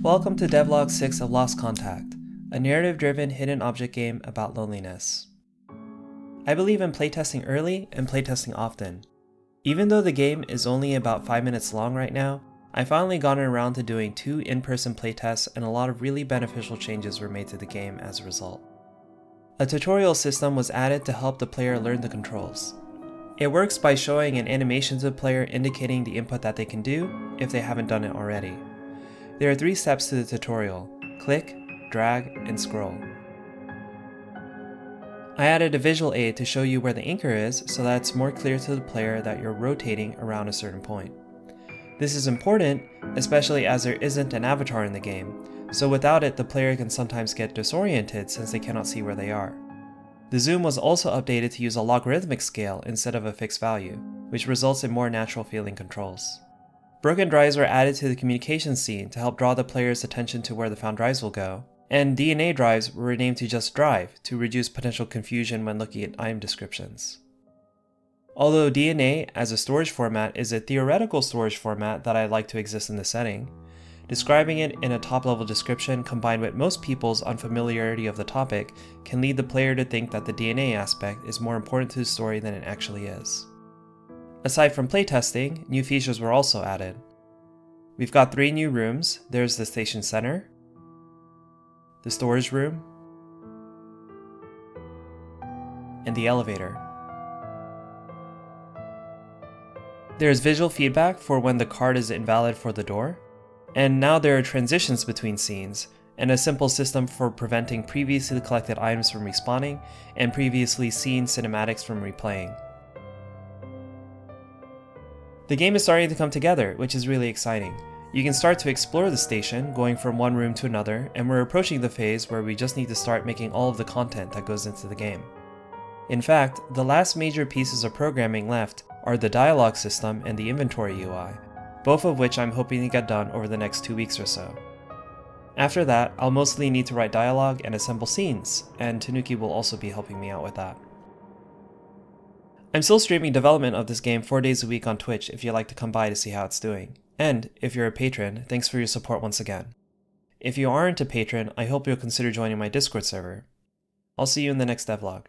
Welcome to devlog 6 of Lost Contact, a narrative-driven hidden object game about loneliness. I believe in playtesting early and playtesting often. Even though the game is only about 5 minutes long right now, I finally gotten around to doing 2 in-person playtests and a lot of really beneficial changes were made to the game as a result. A tutorial system was added to help the player learn the controls. It works by showing an animation to the player indicating the input that they can do if they haven't done it already. There are 3 steps to the tutorial: click, drag, and scroll. I added a visual aid to show you where the anchor is so that it's more clear to the player that you're rotating around a certain point. This is important, especially as there isn't an avatar in the game, so without it the player can sometimes get disoriented since they cannot see where they are. The zoom was also updated to use a logarithmic scale instead of a fixed value, which results in more natural feeling controls. Broken drives were added to the communication scene to help draw the player's attention to where the found drives will go, and DNA drives were renamed to just drive to reduce potential confusion when looking at item descriptions. Although DNA as a storage format is a theoretical storage format that I'd like to exist in the setting, describing it in a top-level description combined with most people's unfamiliarity of the topic can lead the player to think that the DNA aspect is more important to the story than it actually is. Aside from playtesting, new features were also added. We've got 3 new rooms. There's the station center, the storage room, and the elevator. There's visual feedback for when the card is invalid for the door, and now there are transitions between scenes, and a simple system for preventing previously collected items from respawning and previously seen cinematics from replaying. The game is starting to come together, which is really exciting. You can start to explore the station, going from one room to another, and we're approaching the phase where we just need to start making all of the content that goes into the game. In fact, the last major pieces of programming left are the dialogue system and the inventory UI, both of which I'm hoping to get done over the next 2 weeks or so. After that, I'll mostly need to write dialogue and assemble scenes, and Tanuki will also be helping me out with that. I'm still streaming development of this game 4 days a week on Twitch if you'd like to come by to see how it's doing. And, if you're a patron, thanks for your support once again. If you aren't a patron, I hope you'll consider joining my Discord server. I'll see you in the next devlog.